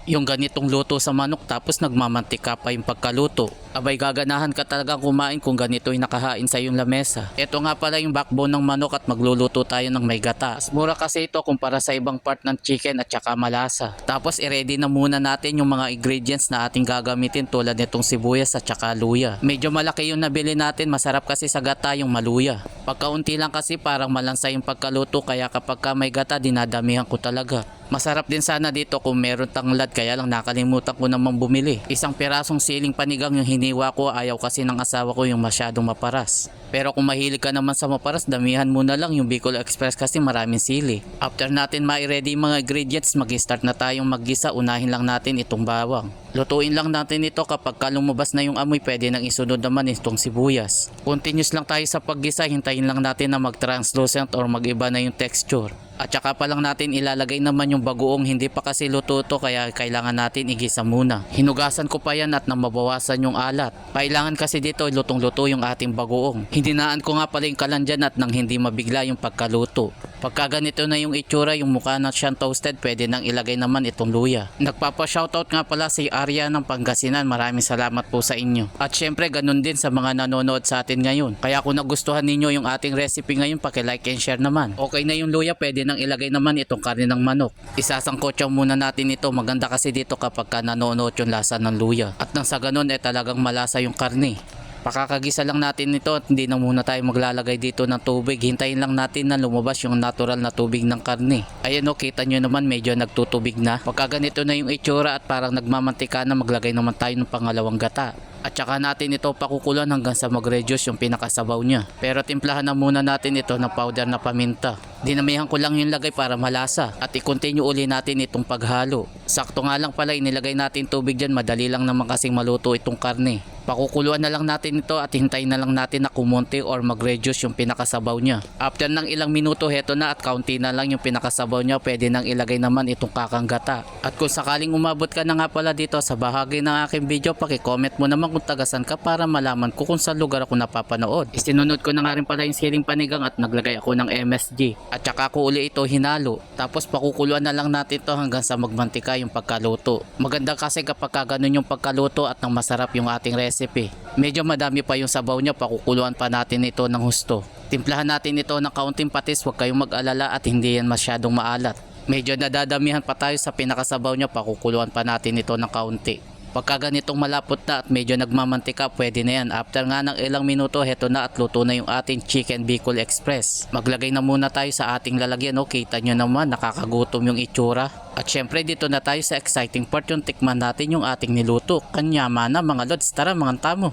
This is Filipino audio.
Yung ganitong luto sa manok tapos nagmamantika pa yung pagkaluto. Abay gaganahan ka talaga kumain kung ganito yung nakahain sa iyong lamesa. Ito nga pala yung backbone ng manok at magluluto tayo ng may gata. Mas mura kasi ito kumpara sa ibang part ng chicken at saka malasa. Tapos i-ready na muna natin yung mga ingredients na ating gagamitin tulad nitong sibuyas at saka luya. Medyo malaki yung nabili natin, masarap kasi sa gata yung maluya. Pagkaunti lang kasi parang malansa yung pagkaluto kaya kapag ka may gata dinadamihan ko talaga. Masarap din sana dito kung meron tanglad kaya lang nakalimutan ko namang bumili. Isang pirasong siling panigang yung hiniwa ko, ayaw kasi ng asawa ko yung masyadong maparas. Pero kung mahilig ka naman sa maparas, damihan mo na lang yung Bicol Express kasi maraming sili. After natin ma-ready mga ingredients, mag-start na tayong maggisa. Unahin lang natin itong bawang. Lutuin lang natin ito kapag lumabas na yung amoy, pwede nang isunod naman itong sibuyas. Continuous lang tayo sa paggisa, hintayin lang natin na mag-translucent or mag-iba na yung texture. At saka pa lang natin ilalagay naman yung bagoong, hindi pa kasi luto to kaya kailangan natin igisa muna. Hinugasan ko pa yan at nang mabawasan yung alat. Kailangan kasi dito lutong-luto yung ating bagoong. Hindinaan ko nga pala yung kalan dyan at nang hindi mabigla yung pagkaluto. Pagka ganito na yung itsura, yung mukha na siyang toasted, pwede nang ilagay naman itong luya. Nagpapa-shoutout nga pala si Arya ng Pangasinan, maraming salamat po sa inyo. At syempre ganun din sa mga nanonood sa atin ngayon. Kaya kung nagustuhan ninyo yung ating recipe ngayon, paki-like and share naman. Okay na yung luya, pwede nang ilagay naman itong karne ng manok. Isasangkotsaw muna natin ito, maganda kasi dito kapag nanonood yung lasa ng luya. At nang sa ganun talagang malasa yung karne. Pakakagisa lang natin ito at hindi na muna tayo maglalagay dito ng tubig. Hintayin lang natin na lumabas yung natural na tubig ng karne. Ayan o, kita nyo naman medyo nagtutubig na. Pagka ganito na yung itsura at parang nagmamantika na, maglagay naman tayo ng pangalawang gata. At saka natin ito pakukuluan hanggang sa mag-reduce yung pinakasabaw niya. Pero timplahan na muna natin ito ng powder na paminta. Dinamihan ko lang yung lagay para malasa. At i-continue uli natin itong paghalo. Sakto nga lang pala inilagay natin tubig dyan. Madali lang naman kasing maluto itong karne. Pakukuluan na lang natin ito at hintayin na lang natin na kumonti or mag-reduce yung pinakasabaw niya. After ng ilang minuto, heto na at kaunti na lang yung pinakasabaw niya. Pwede nang ilagay naman itong kakang gata. At kung sakaling umabot ka na nga pala dito sa bahagi ng aking video, paki-comment mo naman kung tagasan ka para malaman ko kung saan lugar ako napapanood. Isinunod ko na nga rin pala yung siling panigang at naglagay ako ng MSG. At saka ko uli ito hinalo. Tapos pakukuluan na lang natin ito hanggang sa magmantika yung pagkaluto. Maganda kasi kapag ganun yung pagkaluto at nang masarap yung ating recipe. Medyo madami pa yung sabaw niya, pakukuluan pa natin ito ng husto. Timplahan natin ito ng kaunting patis, huwag kayong mag-alala at hindi yan masyadong maalat. Medyo nadadamihan pa tayo sa pinakasabaw niya, pakukuluan pa natin ito ng kaunti. Pagka ganitong malapot na at medyo nagmamantika, pwede na yan. After nga ng ilang minuto, heto na at luto na yung ating Chicken Bicol Express. Maglagay na muna tayo sa ating lalagyan. O, kita nyo naman, nakakagutom yung itsura. At syempre dito na tayo sa exciting part, yung tikman natin yung ating niluto. Kanyama na mga lods, tara mga tamo.